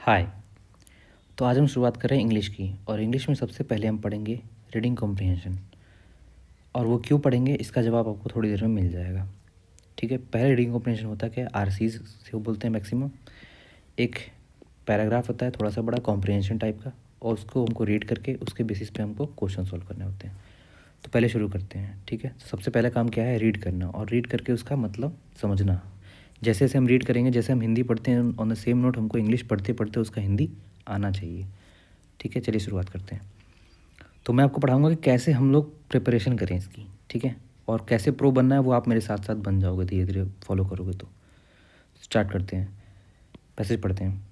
हाय। तो आज हम शुरुआत कर रहे हैं इंग्लिश की। और इंग्लिश में सबसे पहले हम पढ़ेंगे रीडिंग कॉम्प्रिहेंशन। और वो क्यों पढ़ेंगे इसका जवाब आपको थोड़ी देर में मिल जाएगा। ठीक है, पहले रीडिंग कॉम्प्रिहेंशन होता है क्या, आरसीज से वो बोलते हैं मैक्सिमम। एक पैराग्राफ होता है थोड़ा सा बड़ा कॉम्प्रिहेंशन टाइप का, और उसको हमको रीड करके उसके बेसिस पे हमको क्वेश्चन सॉल्व करने होते हैं। तो पहले शुरू करते हैं। ठीक है, तो सबसे पहला काम क्या है, रीड करना, और रीड करके उसका मतलब समझना। जैसे जैसे हम रीड करेंगे, जैसे हम हिंदी पढ़ते हैं ऑन द सेम नोट हमको इंग्लिश पढ़ते पढ़ते उसका हिंदी आना चाहिए। ठीक है, चलिए शुरुआत करते हैं। तो मैं आपको पढ़ाऊँगा कि कैसे हम लोग प्रिपरेशन करें इसकी। ठीक है, और कैसे प्रो बनना है वो आप मेरे साथ साथ बन जाओगे, धीरे धीरे फॉलो करोगे तो। स्टार्ट करते हैं, पैसेज पढ़ते हैं।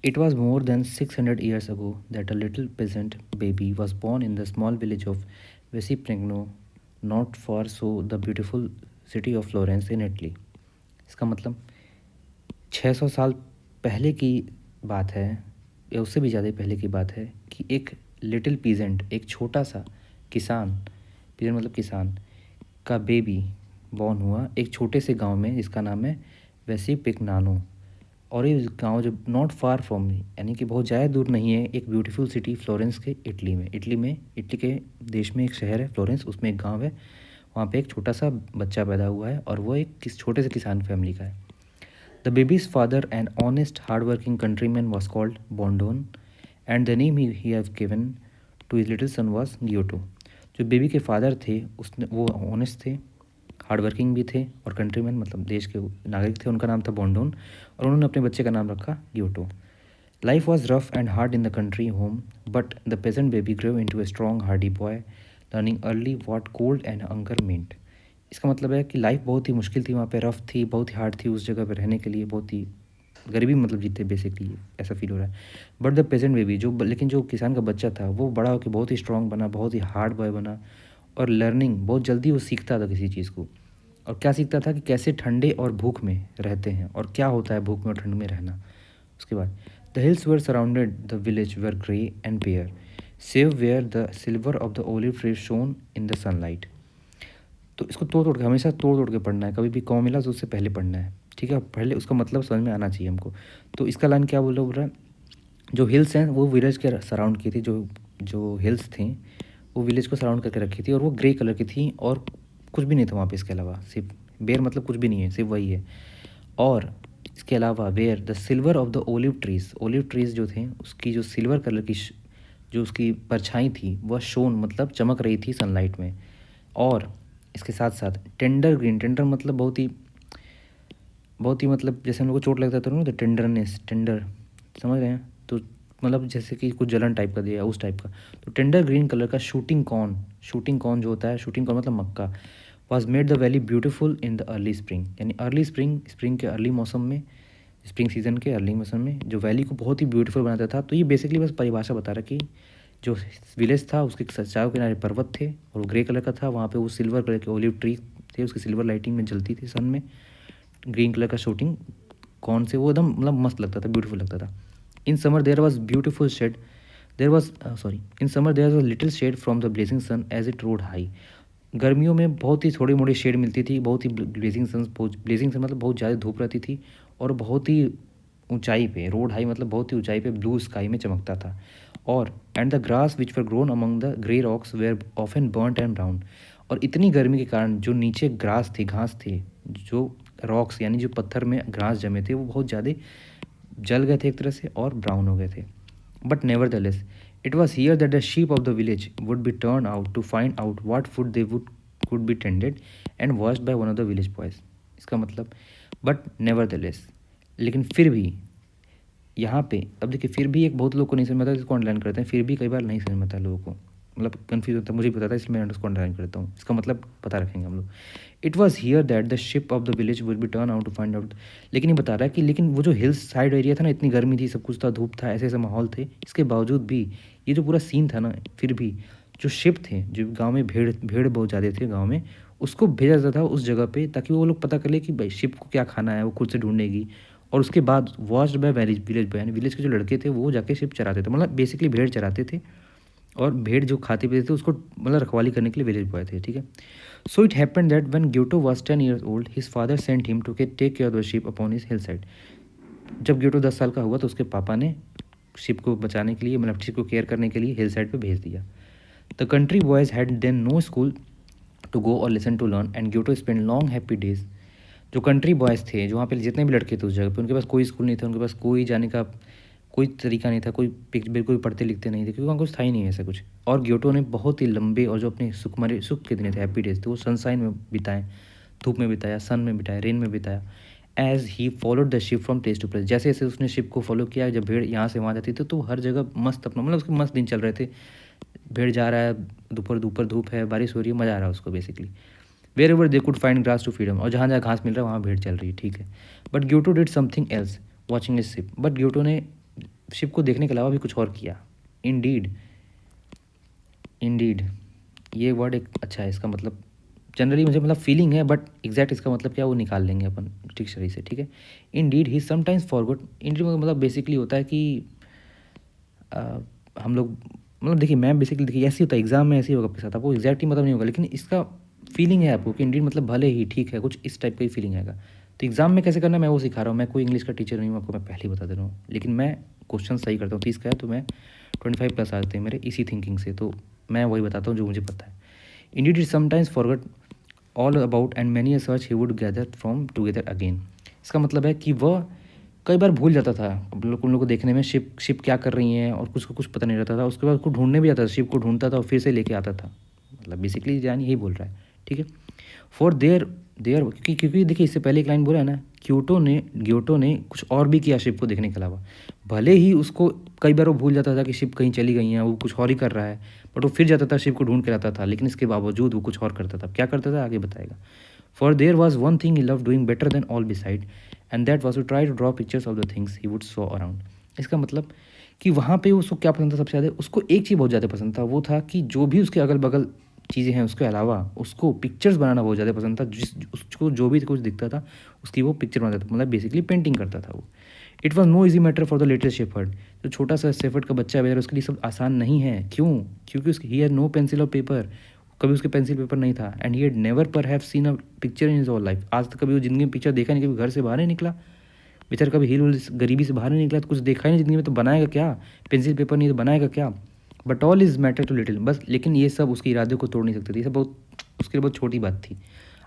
It was more than 600 years ago that a little peasant baby was born in the small village of Vespignano, not far so the beautiful city of Florence in Italy. इसका मतलब 600 साल पहले की बात है, या उससे भी ज़्यादा पहले की बात है, कि एक लिटिल पीजेंट, एक छोटा सा किसान, पीजेंट मतलब किसान का बेबी बॉर्न हुआ एक छोटे से गांव में जिसका नाम है वेसिपिग्नानो। और ये गांव जो नॉट फार फ्रॉम, यानी कि बहुत ज़्यादा दूर नहीं है, एक ब्यूटीफुल सिटी फ्लोरेंस के इटली में। इटली के देश में एक शहर है फ्लोरेंस, उसमें एक गांव है। वहाँ पे एक छोटा सा बच्चा पैदा हुआ है, और वो एक छोटे से किसान फैमिली का है। The baby's father, an honest, hard-working countryman, was called Bondon, and the name he have given to his little son was Giotto. जो बेबी के फादर थे उसने, वो ऑनेस्ट थे, हार्ड वर्किंग भी थे, और कंट्रीमैन मतलब देश के नागरिक थे, उनका नाम था बॉन्डोन, और उन्होंने अपने बच्चे का नाम रखा Giotto. Life was rough and hard in the country home, but the peasant baby grow into a strong hardy boy, learning early what cold and hunger meant. इसका मतलब है कि लाइफ बहुत ही मुश्किल थी वहाँ पे, रफ़ थी, बहुत ही हार्ड थी उस जगह पे रहने के लिए, बहुत ही गरीबी मतलब जीते बेसिकली, ऐसा फील हो रहा है। बट द पेजेंट बेबी लेकिन जो किसान का बच्चा था वो बड़ा होकर बहुत ही स्ट्रॉन्ग बना, बहुत ही हार्ड बॉय बना, और लर्निंग बहुत जल्दी वो सीखता था किसी चीज़ को। और क्या सीखता था कि कैसे ठंडे और भूख में रहते हैं, और क्या होता है भूख में और ठंड में रहना। उसके बाद the hills were surrounded the village were grey and bare, save where the silver of the olive tree shone in the sunlight. तो इसको तोड़ तोड़ के, हमेशा तोड़ तोड़ के पढ़ना है, कभी भी कॉमा मिला तो उससे पहले पढ़ना है। ठीक है, पहले उसका मतलब समझ में आना चाहिए हमको। तो इसका लाइन क्या बोल रहा है, जो हिल्स हैं वो विलेज के सराउंड की थी, जो जो हिल्स थी वो विलेज को सराउंड करके रखी थी, और वो ग्रे कलर की थी, और कुछ भी नहीं था वहाँ पे इसके अलावा, सिर्फ बेर मतलब कुछ भी नहीं है, सिर्फ वही है। और इसके अलावा where the silver of the olive trees जो थे उसकी जो सिल्वर कलर की जो उसकी परछाई थी वह शोन मतलब चमक रही थी सनलाइट में। और इसके साथ साथ टेंडर ग्रीन, टेंडर मतलब बहुत ही मतलब जैसे हम लोग को चोट लगता था ना, तो टेंडरनेस, टेंडर, समझ रहे हैं, तो मतलब जैसे कि कुछ जलन टाइप का दिया उस टाइप का। तो टेंडर ग्रीन कलर का शूटिंग कॉर्न जो होता है, शूटिंग कॉर्न मतलब मक्का, was made the valley beautiful in the early spring, यानी अर्ली स्प्रिंग के अर्ली मौसम में, स्प्रिंग सीजन के अर्ली मौसम में जो वैली को बहुत ही ब्यूटीफुल बनाता था। तो ये बेसिकली बस परिभाषा बता रहा कि जो विलेज था उसके चारों किनारे पर्वत थे, और वो ग्रे कलर का था, वहाँ पे वो सिल्वर कलर के ओलिव ट्री थे, उसकी सिल्वर लाइटिंग में जलती थी सन में, ग्रीन कलर का शूटिंग कौन से, वो एकदम मतलब मस्त लगता था, ब्यूटीफुल लगता था। In summer there was beautiful shade, there was sorry in summer there was little shade from the blazing sun as it rode high. गर्मियों में बहुत ही थोड़ी मोड़ी शेड मिलती थी, बहुत ही ब्लेजिंग सन मतलब बहुत ज़्यादा धूप रहती थी, और बहुत ही ऊंचाई पे, रोड हाई मतलब बहुत ही ऊंचाई पे ब्लू स्काई में चमकता था। और and the grass which were grown among the grey rocks were often burnt and brown. और इतनी गर्मी के कारण जो नीचे ग्रास थी, घास थी, जो रॉक्स यानी जो पत्थर में घास जमे थे वो बहुत ज़्यादा जल गए थे एक तरह से, और ब्राउन हो गए थे। But nevertheless it was here that the sheep of the village would be turn out to find out what food they would could be tended and watched by one of the village boys. इसका मतलब but never the less, लेकिन फिर भी, यहाँ पे अब देखिए फिर भी एक बहुत लोग को नहीं समझ में आता, इसको अंडरलाइन करते हैं, फिर भी कई बार नहीं समझ में आता लोगों को, मतलब कन्फ्यूज होता है, मुझे भी पता था, इसलिए मैं उसको अंडरलाइन करता हूँ, इसका मतलब पता रखेंगे हम लोग। It was here that the sheep of the village will be turn out to find out. लेकिन ये बता रहा है कि लेकिन वो जो हिल्स साइड एरिया था ना, इतनी गर्मी थी, सब कुछ था, धूप था, ऐसे ऐसे माहौल थे, इसके बावजूद भी ये जो पूरा सीन था ना, फिर भी जो शिप थे, जो गाँव में भेड़ भेड़ बहुत ज़्यादा थे गाँव में, उसको भेजा जाता था उस जगह पे, ताकि वो लोग पता कर ले कि भाई शिप को क्या खाना है, वो खुद से ढूंढेगी। और उसके बाद वॉच्ड बाय विलेज बॉय, यानी विलेज के जो लड़के थे वो जाके शिप चराते थे, मतलब बेसिकली भेड़ चराते थे, और भेड़ जो खाते पीते थे उसको मतलब रखवाली करने के लिए विलेज बॉय थे। ठीक है, so it happened that when Giotto was 10 years old, his father sent him to take care of the sheep upon his hillside. जब ग्योटो 10 साल का हुआ तो उसके पापा ने शिप को बचाने के लिए, मतलब शिप को केयर करने के लिए हिल साइड पर भेज दिया। The country boys had then no school to go और listen to learn and Giotto spend long happy days. जो कंट्री बॉयज़ थे, जो वहाँ पे जितने भी लड़के थे उस जगह पे, उनके पास कोई स्कूल नहीं था, उनके पास कोई जाने का कोई तरीका नहीं था, कोई बिल्कुल पढ़ते लिखते नहीं थे, क्योंकि वहाँ कुछ था ही नहीं ऐसा कुछ। और ग्योटो ने बहुत ही लंबे और जो अपने सुख के दिन थे, हैप्पी डेज थे, वो सनसाइन में बिताए, धूप में बिताया, सन में बिताया, रेन में बिताया। As he followed the sheep from place to place, जैसे जैसे उसने शिप को फॉलो किया, जब भीड़ यहाँ से वहाँ जाती थी तो हर जगह मस्त अपना, मतलब उसके मस्त दिन चल रहे थे। भीड़ जा रहा है, दोपहर दोपहर धूप है, बारिश हो रही है, मज़ा आ रहा है उसको basically. Wherever they could find grass to freedom, और जहाँ जहाँ घास मिल रहा है वहाँ भीड़ चल रही है, ठीक है। But Giotto did something else watching his sheep, but Giotto ने शिप को देखने के अलावा भी कुछ और किया। इंडीड, इंडीड ये वर्ड एक अच्छा है, इसका मतलब जनरली मुझे मतलब फीलिंग है, बट एग्जैक्ट इसका मतलब क्या वो निकाल लेंगे अपन डिक्शनरी से, ठीक है। Indeed he sometimes forgot, Indeed मतलब बेसिकली होता है कि हम लोग, मतलब देखिए मैं बेसिकली, देखिए ऐसे ही होता है एग्जाम में, ऐसे ही होगा आपके साथ, आपको एग्जैक्टली मतलब नहीं होगा, लेकिन इसका फीलिंग है आपको कि इंडीड मतलब भले ही, ठीक है, कुछ इस टाइप का ही फीलिंग आएगा। तो एग्जाम में कैसे करना है मैं वो सिखा रहा हूँ, मैं कोई इंग्लिश का टीचर नहीं हूँ, आपको मैं पहले ही बता दे रहा हूँ, लेकिन मैं क्वेश्चन सही करता हूँ। 30 का है तो मैं 25 प्लस आते हैं मेरे इसी थिंकिंग से, तो मैं वही बताता हूँ जो मुझे पता है। Indeed is sometimes forgot all about and many a search he would gather from together again. इसका मतलब है कि वह कई बार भूल जाता था उन लोगों को देखने में, शिप क्या कर रही हैं और कुछ को कुछ पता नहीं रहता था। उसके बाद उसको ढूंढने भी आता था, शिप को ढूंढता था और फिर से लेके आता था, मतलब बेसिकली जान यही बोल रहा है, ठीक है। फॉर देयर देयर क्योंकि देखिए इससे पहले एक लाइन बोला है ना, ग्योटो ने कुछ और भी किया शिप को देखने के अलावा। भले ही उसको कई बार वो भूल जाता था कि शिप कहीं चली गई हैं, वो कुछ और ही कर रहा है, बट वो फिर जाता था शिप को ढूंढ के लाता था, लेकिन इसके बावजूद वो कुछ और करता था। क्या करता था आगे बताएगा। For there was one thing he love doing better than all beside and that was to try to draw pictures of the things he would saw around. इसका मतलब कि वहाँ पे उसको क्या पसंद था सबसे ज़्यादा, उसको एक चीज़ बहुत ज़्यादा पसंद था, वो था कि जो भी उसके अगल बगल चीज़ें हैं उसके अलावा उसको पिक्चर्स बनाना बहुत ज़्यादा पसंद था। उसको जो भी कुछ दिखता था उसकी वो पिक्चर बनाता था, मतलब बेसिकली पेंटिंग करता था वो। It was no easy matter for the little shepherd, जो छोटा सा शेफर्ड का बच्चा है बेचारा, उसके लिए सब आसान नहीं है। क्यों? क्योंकि उसकी ही हैड नो पेंसिल और पेपर, कभी उसके पेंसिल पेपर नहीं था। एंड ही हैड नेवर पर have seen a picture in his all life, आज तक कभी वो जिंदगी में पिक्चर देखा नहीं, कभी घर से बाहर नहीं निकला बेचारा, कभी हिल गरीबी से बाहर नहीं निकला, तो कुछ देखा ही नहीं जिंदगी में, तो बनाएगा क्या? पेंसिल पेपर नहीं तो बनाएगा क्या? But all is matter to little, बस लेकिन ये सब उसके इरादे को तोड़ नहीं सकते थे, ये सब बहुत उसके लिए बहुत छोटी बात थी।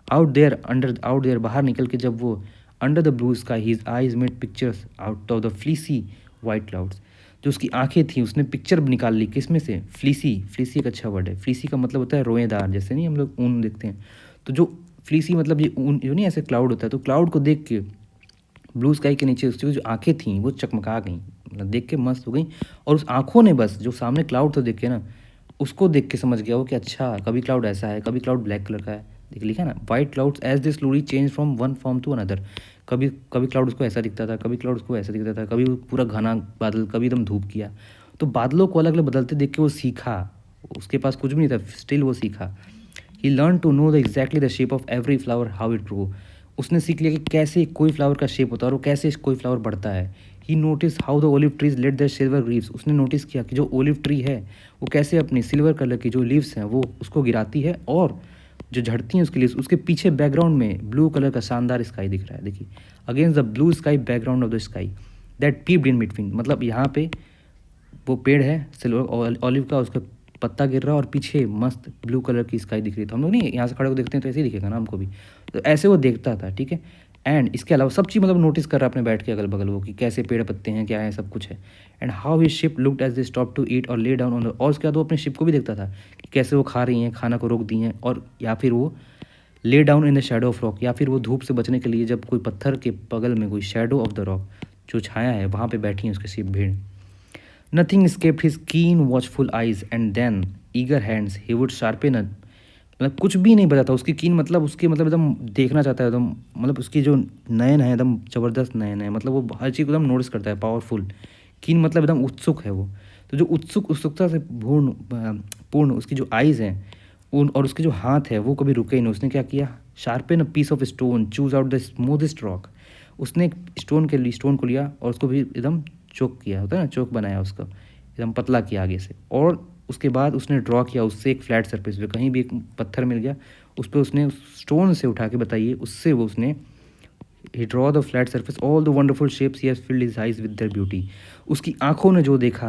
आउट देयर बाहर निकल के जब वो under the blue sky his eyes made pictures out of the fleecy white clouds, जो उसकी आंखें थी उसने पिक्चर निकाल ली, किस में से? फ्लीसी, फ्लीसी एक अच्छा वर्ड है, फ्लीसी का मतलब होता है रोएदार, जैसे नहीं हम लोग ऊन देखते हैं, तो जो फ्लीसी मतलब ये ऊन जो नहीं ऐसे क्लाउड होता है, तो क्लाउड को देख के ब्लू स्काई के नीचे उसकी जो आंखें थीं वो चकमका गई, मतलब देख के मस्त हो गई। और उस आंखों ने बस जो सामने क्लाउड था देख के ना, उसको देख के समझ गया वो कि अच्छा कभी क्लाउड ऐसा है, कभी क्लाउड ब्लैक कलर का है। देख लिखा ना, white clouds as they slowly change from one form to another, कभी कभी क्लाउड उसको ऐसा दिखता था, कभी क्लाउड उसको ऐसा दिखता था, कभी वो पूरा घना बादल, कभी एकदम धूप किया। तो बादलों को अलग अलग बदलते देख के वो सीखा, उसके पास कुछ भी नहीं था, स्टिल वो सीखा। He learn to know the exactly the shape of every flower how it grow, उसने सीख लिया कि कैसे कोई फ्लावर का शेप होता है और वो कैसे कोई फ्लावर बढ़ता है। He notice how the olive trees let the silver leaves, उसने नोटिस किया कि जो ओलिव ट्री है वो कैसे अपनी सिल्वर कलर की जो लीव्स हैं वो उसको गिराती है, और जो झड़ती हैं उसके लीव्स, उसके पीछे बैकग्राउंड में ब्लू कलर का शानदार स्काई दिख रहा है। देखिए, against the blue sky background of the sky that peeped in between, मतलब यहाँ पे वो पेड़ है सिल्वर ऑलिव का, उसका पत्ता गिर रहा है और पीछे मस्त ब्लू कलर की स्काई दिख रही थी। हम लोग नहीं यहाँ से खड़े को देखते हैं तो ऐसे ही दिखेगा ना हमको भी, तो ऐसे वो देखता था, ठीक है। एंड इसके अलावा सब चीज़ मतलब नोटिस कर रहा है अपने बैठ के अगल बगल वो, कि कैसे पेड़ पत्ते हैं, क्या है, सब कुछ है। And how he sheep looked as they stop to eat और ले डाउन ऑन द, और उसके बाद वो अपने शिप को भी देखता था कि कैसे वो खा रही हैं, खाना को रोक दी हैं, और या फिर वो lay down in the shadow of rock, या फिर वो धूप से बचने के लिए जब कोई पत्थर के बगल में कोई शेडो ऑफ द रॉक जो छाया है वहाँ पे बैठी है उसकी शिप भीड़। Nothing escaped his keen watchful eyes and then eager hands he would sharpen a, मतलब कुछ भी नहीं बचा था उसकी कीन, मतलब उसकी मतलब एकदम देखना चाहता है एकदम, मतलब उसकी जो नयन है एकदम ज़बरदस्त नयन है, मतलब वो हर चीज़ को एकदम नोटिस करता है, पावरफुल। कीन मतलब एकदम उत्सुक है वो, तो जो उत्सुकता से पूर्ण उसकी जो आइज़ हैं उन, और उसके जो हाथ है वो कभी रुके ही नहीं। उसने क्या किया? Sharpen a piece of stone, choose out the smoothest rock, उसने एक स्टोन को लिया और उसको भी एकदम चोक किया, होता है ना चोक बनाया उसका, एकदम पतला किया आगे से, और उसके बाद उसने ड्रॉ किया उससे एक फ्लैट सरफेस पे, कहीं भी एक पत्थर मिल गया उस पर उसने स्टोन से उठा के, बताइए, उससे वो उसने he draw the flat surface all the wonderful shapes he has filled his eyes with their beauty. उसकी आंखों ने जो देखा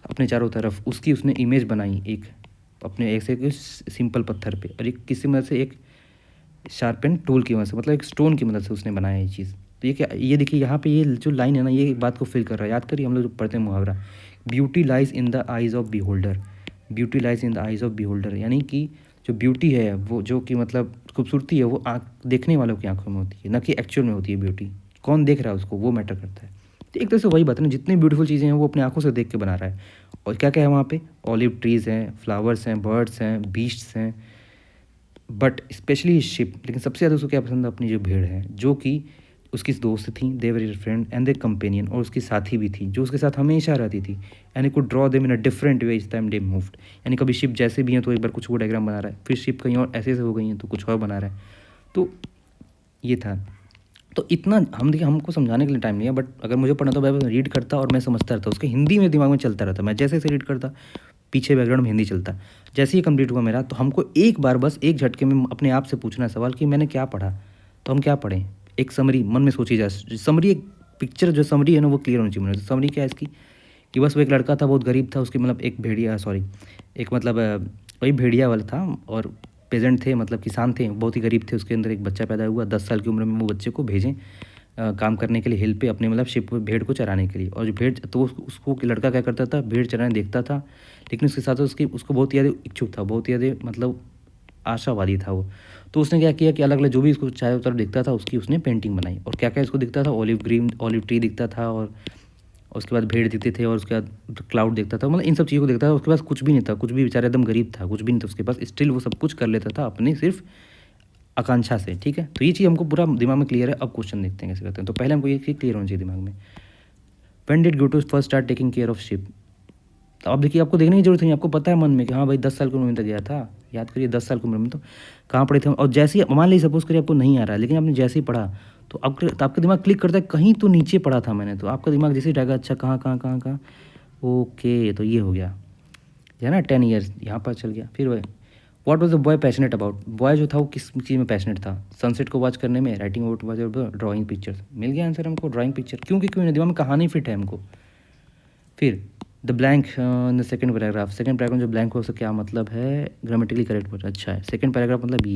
अपने चारों तरफ, उसकी उसने इमेज बनाई एक अपने ऐसे एक सिंपल पत्थर पे, और एक किसी मदद से एक शार्पन टूल की मदद से, मतलब एक स्टोन की मदद से उसने बनाया ये चीज़। तो ये क्या, ये देखिए यहाँ पे ये जो लाइन है ना, ये बात को फिल कर रहा है। याद करिए हम लोग जो पढ़ते हैं मुहावरा, beauty lies in the eyes of beholder, beauty lies in the eyes of beholder, यानी कि जो ब्यूटी है वो जो कि मतलब खूबसूरती है वो आँख देखने वालों की आंखों में होती है, ना कि एक्चुअल में होती है ब्यूटी। कौन देख रहा है उसको, वो मैटर करता है। तो एक तरह से वही बात है ना, जितनी ब्यूटीफुल चीज़ें हैं वो अपनी आंखों से देख के बना रहा है। और क्या क्या है वहाँ पे, ऑलिव ट्रीज़ हैं, फ्लावर्स हैं, बर्ड्स हैं, बीस्ट्स हैं, बट स्पेशली शिप। लेकिन सबसे ज़्यादा उसको क्या पसंद है, अपनी जो भेड़ है, जो कि उसकी दोस्त थी, दे वर फ्रेंड एंड दे कंपेनियन, और उसकी साथी भी थी जो उसके साथ हमेशा रहती थी। And could draw them in a different way इस टाइम दे मूव्ड, यानी कभी शिप जैसे भी हैं तो एक बार कुछ वो डायग्राम बना रहा है, फिर शिप कहीं और ऐसे ऐसे हो गई हैं तो कुछ और बना रहा है। तो ये था। तो इतना हम देखिए, हमको समझाने के लिए टाइम नहीं है, बट अगर मुझे पढ़ना तो मैं रीड करता और मैं समझता रहता, उसके हिंदी में दिमाग में चलता रहता, मैं जैसे जैसे रीड करता पीछे बैकग्राउंड में हिंदी चलता। जैसे ही कंप्लीट हुआ मेरा, तो हमको एक बार बस एक झटके में अपने आप से पूछना है सवाल कि मैंने क्या पढ़ा। तो हम क्या पढ़ें, एक समरी मन में सोची जाए, समरी एक पिक्चर जो समरी है ना वो क्लियर होनी चाहिए मुझे। समरी क्या है इसकी, कि बस वो एक लड़का था, बहुत गरीब था, उसकी मतलब एक भेड़िया, सॉरी एक मतलब वही भेड़िया वाला था, और पेजेंट थे, मतलब किसान थे, बहुत ही गरीब थे, उसके अंदर एक बच्चा पैदा हुआ, 10 साल की उम्र में वो बच्चे को भेजें काम करने के लिए, हिल पे अपने मतलब शिप भेड़ को चराने के लिए। और जो भेड़, तो उसको लड़का क्या करता था, भेड़ चराने देखता था, लेकिन उसके साथ उसकी उसको बहुत ज़्यादा इच्छुक था, बहुत ज़्यादा मतलब आशावादी था वो। तो उसने क्या किया कि अलग अलग जो भी उसको चारों तरफ दिखता था उसकी उसने पेंटिंग बनाई। और क्या क्या उसको दिखता था, ऑलिव ग्रीन, ऑलिव ट्री दिखता था, और उसके बाद भेड़ दिखते थे, और उसके बाद क्लाउड दिखता था, मतलब इन सब चीज़ों को देखता था। उसके पास कुछ भी नहीं था, कुछ भी, बेचारा एकदम गरीब था, कुछ भी नहीं था उसके पास, स्टिल वो सब कुछ कर लेता था अपनी सिर्फ आकांक्षा से। ठीक है, तो ये चीज़ हमको पूरा दिमाग में क्लियर है। अब क्वेश्चन देखते हैं कैसे करते हैं। तो पहले हमको ये चीज़ क्लियर होनी चाहिए दिमाग में, when did Giotto first start taking care of sheep. तो अब देखिए, आपको देखने की जरूरत नहीं, आपको पता है मन में कि हाँ भाई 10 साल की उम्र में तो गया था। याद करिए 10 साल की उम्र में तो कहाँ पढ़े थे हम। और जैसे ही मान लीजिए सपोज करिए आपको नहीं आ रहा है, लेकिन आपने जैसे ही पढ़ा तो आपका दिमाग क्लिक करता है, कहीं तो नीचे पढ़ा था मैंने, तो आपका दिमाग जैसे ही जाएगा, अच्छा कहाँ कहाँ कहाँ कहाँ, ओके तो ये हो गया है ना, 10 ईयर्स यहाँ पर चल गया। फिर वह what was the boy passionate about, boy जो था वो किस चीज़ में पैशनेट था, सनसेट को वॉच करने में, writing about watch, drawing pictures. मिल गया आंसर हमको, ड्राइंग पिक्चर। क्योंकि क्यों, दिमाग में कहानी फिट है हमको। फिर the blank in the second paragraph, second paragraph जो ब्लैंक हो उसका क्या मतलब है, ग्रामेटिकली करेक्ट वर्ड, अच्छा है। सेकेंड पैराग्राफ मतलब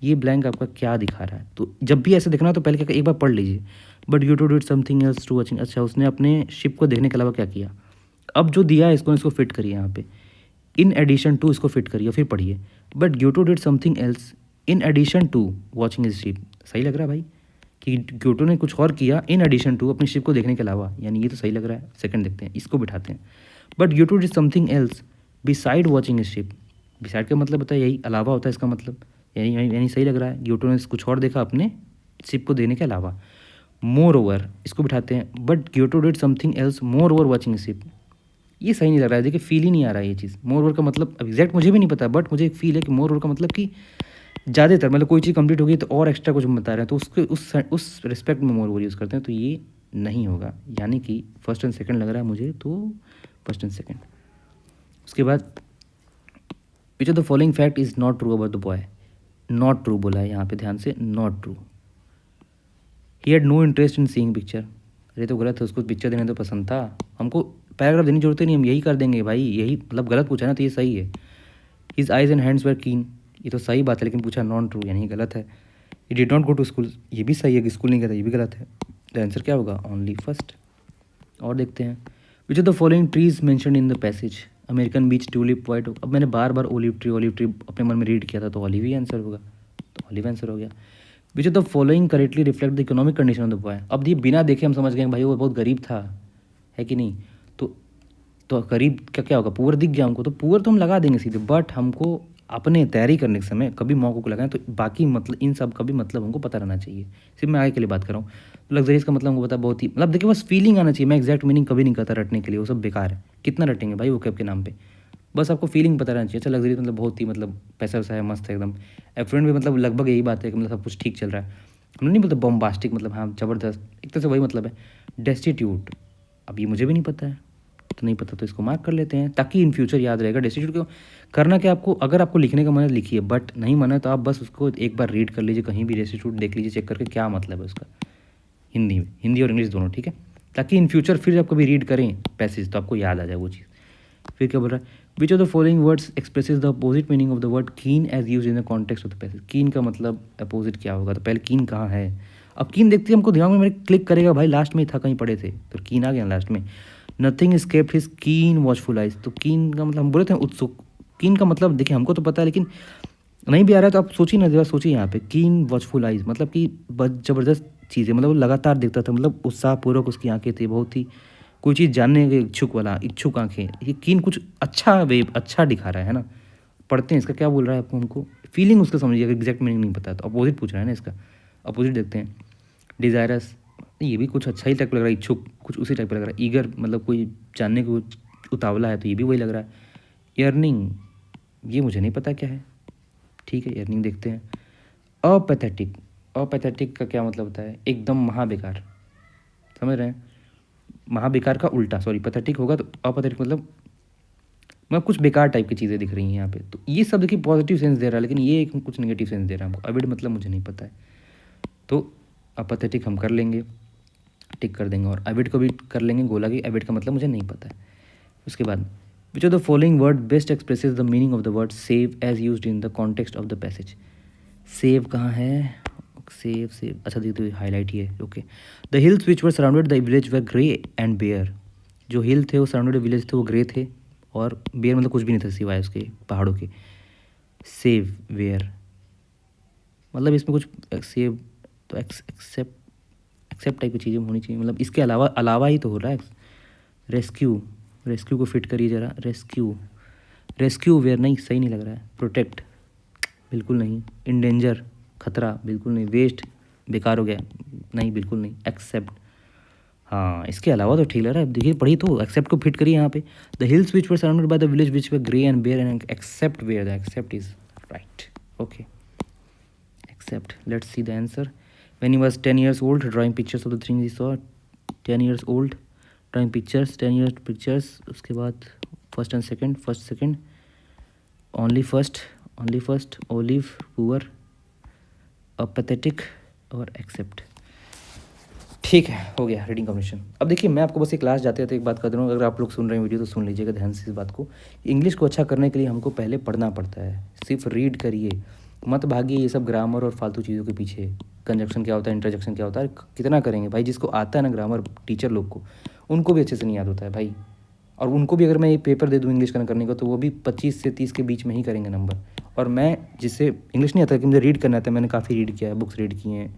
ये ब्लैंक आपका क्या दिखा रहा है। तो जब भी ऐसे देखना तो पहले क्या, एक बार पढ़ लीजिए। But you too did something else to watching, अच्छा उसने अपने शिप को देखने के अलावा क्या किया। अब जो दिया है इसको फिट करिए यहाँ पे, इन एडिशन टू इसको फिट करिए, फिर पढ़िए। But Giotto did something else in addition to watching his sheep, सही लग रहा है भाई कि ग्यूटो ने कुछ और किया इन एडिशन टू, अपनी शिप को देखने के अलावा, यानी ये तो सही लग रहा है। सेकंड देखते हैं, इसको बिठाते हैं। But Giotto did something else beside watching his sheep, beside का मतलब होता है यही, अलावा होता है इसका मतलब, यानी सही लग रहा है, ग्यूटो ने कुछ और देखा अपने शिप को देखने के अलावा। मोर ओवर इसको बिठाते हैं, but Giotto did something else moreover watching sheep, ये सही नहीं लग रहा है। देखिए फील ही नहीं आ रहा है ये चीज़। मोर ओवर का मतलब एग्जैक्ट मुझे भी नहीं पता, बट मुझे एक फील है कि मोर ओवर का मतलब कि ज़्यादातर, मतलब कोई चीज़ कंप्लीट हो गई तो और एक्स्ट्रा कुछ बता रहे हैं, तो उसके उस रिस्पेक्ट में मोर ओवर यूज़ करते हैं, तो ये नहीं होगा। यानी कि फर्स्ट एंड सेकंड लग रहा है मुझे, तो फर्स्ट एंड सेकंड। उसके बाद which of the following fact is not true about the boy, not true बोला है यहाँ पे ध्यान से, not true. He had no interest in seeing picture, अरे तो गलत है, उसको पिक्चर देने तो पसंद था। हमको पैराग्राफ देने की जरूरत ही नहीं, हम यही कर देंगे भाई, यही मतलब गलत पूछा ना तो ये सही है। His eyes and hands were कीन, ये तो सही बात है, लेकिन पूछा नॉन ट्रू यानी गलत है। He did not go to school, ये भी सही है कि स्कूल नहीं गया था, ये भी गलत है। द आंसर क्या होगा, ओनली फर्स्ट। और देखते हैं, which of the following trees mentioned in the passage, American beech, tulip, white oak. अब मैंने बार बार ओलिव ट्री अपने मन में रीड किया था, तो ऑलिव ही आंसर होगा, तो ऑलिव आंसर हो गया। विच of the following correctly reflect the economic condition of the boy. अब ये बिना देखे हम समझ गए भाई वो बहुत गरीब था, है कि नहीं। तो गरीब का क्या होगा, पुअर दिख गया हमको, तो पुअर तो हम लगा देंगे सीधे, बट हमको अपने तैयारी करने के समय कभी मौक़ों को लगाएं तो बाकी मतलब इन सब का भी मतलब हमको पता रहना चाहिए। सिर्फ मैं आगे के लिए बात कर रहा हूँ। तो लग्जरीज का मतलब हमको पता बहुत ही, मतलब देखिए बस फीलिंग आना चाहिए। मैं एग्जैक्ट मीनिंग कभी नहीं कहता रटने के लिए, वो सब बेकार है। कितना रटेंगे भाई वो कैब के नाम पे, बस आपको फीलिंग पता रहना चाहिए। अच्छा लग्जरीज मतलब बहुत ही मतलब पैसा वैसा है, मस्त है एकदम। एफ्लुएंट भी मतलब लगभग यही बात है कि मतलब सब कुछ ठीक चल रहा है। हम नहीं बोलते बॉम्बास्टिक, मतलब हाँ ज़बरदस्त, एक तरह से वही मतलब है। डेस्टिट्यूट, अब ये मुझे भी नहीं पता है, तो नहीं पता तो इसको मार्क कर लेते हैं, ताकि इन फ्यूचर याद रहेगा। डेस्टिट्यूट को करना क्या आपको, अगर आपको लिखने का मन है लिखिए, बट नहीं मन है तो आप बस उसको एक बार रीड कर लीजिए, कहीं भी डेस्टिट्यूट देख लीजिए चेक करके क्या मतलब है उसका, हिंदी में, हिंदी और इंग्लिश दोनों, ठीक है, ताकि इन फ्यूचर फिर जब कभी रीड करें पैसेज तो आपको याद आ जाए वो चीज़। फिर क्या बोल रहा है, which of the following words expresses the opposite meaning of the word keen as use in the context of the passage. Keen का मतलब अपोजिट क्या होगा, तो पहले कीन कहाँ है, अब कीन देखते ही हमको दिमाग में मेरे क्लिक करेगा, भाई लास्ट में ही था, कहीं पढ़े थे तो कीन आ गया लास्ट में। नथिंग एस्केप्ड हिज कीन वॉचफुल आइज, तो कीन का मतलब हम बोले थे उत्सुक, कीन का मतलब देखिए हमको तो पता है, लेकिन नहीं भी आ रहा है तो आप सोचिए ना, जरा सोचिए यहाँ पे, कीन वॉचफुल आइज मतलब कि ज़बरदस्त चीज़ है, मतलब वो लगातार देखता था, मतलब उत्साहपूर्वक उसकी आंखें थी, बहुत ही कोई चीज़ जानने के इच्छुक वाला, इच्छुक आंखें, ये कीन कुछ अच्छा वेब अच्छा दिखा रहा है ना। पढ़ते हैं इसका क्या बोल रहा है आपको, हमको फीलिंग उसका समझिए, अगर एग्जैक्ट मीनिंग नहीं पता तो अपोजिट पूछ रहा है ना इसका, अपोजिट देखते हैं। डिज़ायरस, ये भी कुछ अच्छा ही टाइप लग रहा है, इच्छुक कुछ उसी टाइप लग रहा है। ईगर मतलब कोई जानने को उतावला है, तो ये भी वही लग रहा है। यर्निंग, ये मुझे नहीं पता क्या है, ठीक है यर्निंग देखते हैं। अपैथेटिक, अपैथेटिक का क्या मतलब होता है, एकदम महाबेकार, समझ रहे हैं, महाबेकार का उल्टा, सॉरी पैथेटिक होगा तो अपैथेटिक मतलब कुछ बेकार टाइप की चीज़ें दिख रही हैं यहाँ पे, तो ये सब देखिए पॉजिटिव सेंस दे रहा है, लेकिन ये एक कुछ नेगेटिव सेंस दे रहा है हमको। अविड मतलब मुझे नहीं पता है, तो अपैथेटिक हम कर लेंगे, टिक कर देंगे, और अविड को भी कर लेंगे, गोला की अविड का मतलब मुझे नहीं पता है। उसके बाद which of the following word best expresses the meaning of the word save as used in the context of the passage. Save कहाँ है, सेव सेव, अच्छा देखते हुए हाईलाइट ही है, okay. The hills which were surrounded the village were grey and bare, जो hill थे वो सराउंडेड विलेज थे वो ग्रे थे, और बेयर मतलब कुछ भी नहीं था सिवाय उसके पहाड़ों के। सेव वेयर मतलब इसमें कुछ सेव तो एक्सेप्ट टाइप की चीज़ें होनी चाहिए, मतलब इसके अलावा अलावा ही तो हो रहा है। रेस्क्यू, रेस्क्यू को फिट करिए ज़रा, रेस्क्यू, रेस्क्यू वेयर नहीं, सही नहीं लग रहा है। प्रोटेक्ट बिल्कुल नहीं। इंडेंजर खतरा बिल्कुल नहीं। वेस्ट बेकार हो गया, नहीं बिल्कुल नहीं। एक्सेप्ट, हाँ इसके अलावा तो ठीक लग रहा है। देखिए पढ़िए तो, एक्सेप्ट को फिट करिए यहाँ पे। The hills which were surrounded by the village which were grey and bare and except where, the except is right, okay. Except, let's see the answer. when he was 10 years old drawing pictures of the things he saw, 10 years old drawing pictures, 10 years pictures, उसके बाद first and second, first second, only first, olive, poor, apathetic और accept। ठीक है, हो गया reading combination. अब देखिए मैं आपको बस एक क्लास जाते जाते एक बात कर दूँ, अगर आप लोग सुन रहे हैं वीडियो तो सुन लीजिएगा ध्यान से इस बात को। इंग्लिश को अच्छा करने के लिए हमको पहले पढ़ना पड़ता है, सिर्फ रीड करिए, मत भागिए ये सब ग्रामर और फालतू चीज़ों के पीछे। कंजक्शन क्या होता है, इंटरजेक्शन क्या होता है, कितना करेंगे भाई। जिसको आता है ना ग्रामर, टीचर लोग को, उनको भी अच्छे से नहीं याद होता है भाई। और उनको भी अगर मैं ये पेपर दे दूँ इंग्लिश करने का, तो वो भी 25 से 30 के बीच में ही करेंगे नंबर। और मैं जिससे इंग्लिश नहीं आता कि मुझे रीड करना आता है, मैंने काफ़ी रीड किया है, बुक्स रीड की हैं,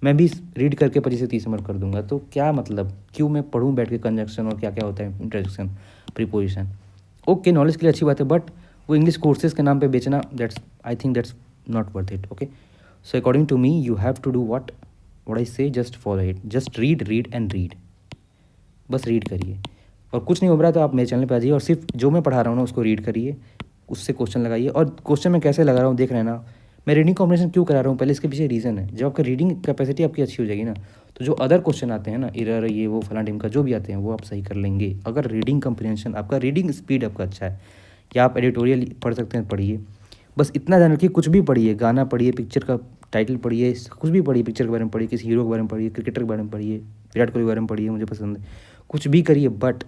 मैं भी रीड करके 25 से 30 नंबर कर दूंगा। तो क्या मतलब, क्यों मैं पढ़ूँ बैठ के कंजक्शन और क्या क्या होता है, इंटरजेक्शन, प्रीपोजिशन। ओके नॉलेज के लिए अच्छी बात है, बट वो इंग्लिश कोर्सेज के नाम पे बेचना, that's I think that's not worth it, okay. So according to me you have to do what I say, just follow it, just read and read, बस रीड करिए। और कुछ नहीं हो रहा है तो आप मेरे चैनल पे आ जाइए और सिर्फ जो मैं पढ़ा रहा हूँ ना उसको रीड करिए, उससे क्वेश्चन लगाइए। और क्वेश्चन मैं कैसे लगा रहा हूँ देख रहे हैं ना, मैं रीडिंग कॉम्बिनेशन क्यों करा रहा हूँ, पहले इसके पीछे रीज़न है। जब आपका रीडिंग कैपेसिटी आपकी अच्छी हो जाएगी ना, तो जो अदर क्वेश्चन आते हैं ना, इरर ये वो फलां ढिमका जो भी आते हैं वो आप सही कर लेंगे, अगर रीडिंग कॉम्प्रिहेंशन आपका, रीडिंग स्पीड आपका अच्छा है। या आप एडिटोरियल पढ़ सकते हैं, पढ़िए, बस इतना ध्यान रखिए, कुछ भी पढ़िए, गाना पढ़िए, पिक्चर का टाइटल पढ़िए, कुछ भी पढ़िए, पिक्चर के बारे में पढ़िए, किसी हीरो के बारे में पढ़िए, क्रिकेटर के बारे में पढ़िए, विराट कोहली के बारे में पढ़िए, मुझे पसंद है, कुछ भी करिए। बट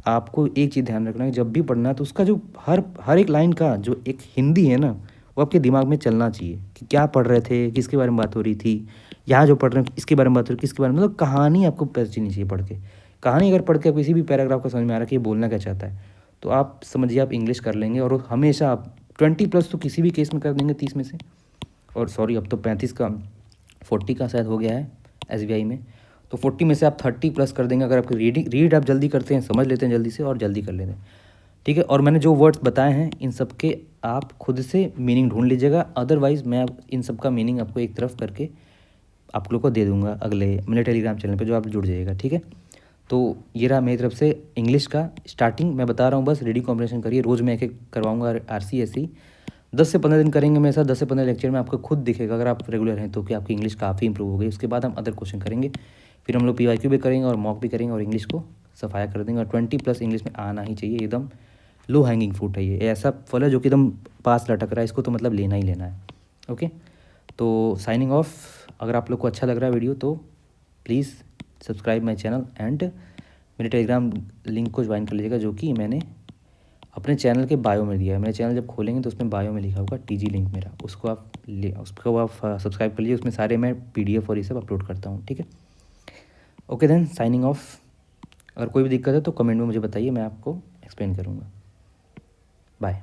आपको एक चीज़ ध्यान रखना है, जब भी पढ़ना है तो उसका जो हर एक लाइन का जो एक हिंदी है ना, वो आपके दिमाग में चलना चाहिए कि क्या पढ़ रहे थे, किसके बारे में बात हो रही थी, यहाँ जो पढ़ रहे हैं इसके बारे में बात हो रही है, किसके बारे में, मतलब कहानी आपको पता चलनी चाहिए पढ़ के। कहानी अगर पढ़ के किसी भी पैराग्राफ का समझ में आ रहा है कि ये बोलना क्या चाहता है, तो आप समझिए आप इंग्लिश कर लेंगे। और हमेशा आप 20+ तो किसी भी केस में कर देंगे 30 में से, और सॉरी अब तो 35 का 40 का शायद हो गया है SBI में, तो 40 में से आप 30+ कर देंगे अगर आपकी रीड आप जल्दी करते हैं, समझ लेते हैं जल्दी से और जल्दी कर लेते हैं, ठीक है। और मैंने जो वर्ड्स बताए हैं इन सब के आप खुद से मीनिंग ढूंढ लीजिएगा, अदरवाइज़ मैं इन सब का मीनिंग आपको एक तरफ करके आप लोग को दे दूंगा अगले मेरे टेलीग्राम चैनल पे, जो आप जुड़ जाइएगा, ठीक है। तो ये रहा मेरी तरफ से इंग्लिश का स्टार्टिंग, मैं बता रहा हूँ बस रीडिंग कॉम्बिनेशन करिए, रोज़ मैं एक करवाऊँगा RCSE 10 से 15 दिन करेंगे मेरे साथ, 10 से 15 लेक्चर में आपको खुद दिखेगा अगर आप रेगुलर हैं तो कि आपकी इंग्लिश काफ़ी इंप्रूव हो गई। उसके बाद हम अदर क्वेश्चन करेंगे, फिर हम लोग PYQ भी करेंगे और मॉक भी करेंगे और इंग्लिश को सफाया कर देंगे। और 20+ इंग्लिश में आना ही चाहिए, एकदम लो हैंगिंग फ्रूट है ये, ऐसा फल है जो कि एकदम पास लटक रहा है, इसको तो मतलब लेना ही लेना है। ओके, तो साइनिंग ऑफ। अगर आप लोग को अच्छा लग रहा है वीडियो तो please subscribe my channel and मेरे टेलीग्राम लिंक को ज्वाइन कर लीजिएगा, जो कि मैंने अपने चैनल के बायो में दिया है। मेरे चैनल जब खोलेंगे तो उसमें बायो में लिखा होगा TG लिंक मेरा, उसको आप सब्सक्राइब कर लीजिए। उसमें सारे मैं PDF और ये सब अपलोड करता हूँ, ठीक है। Okay then, signing off. अगर कोई भी दिक्कत है तो कमेंट में मुझे बताइए, मैं आपको एक्सप्लेन करूँगा। बाय।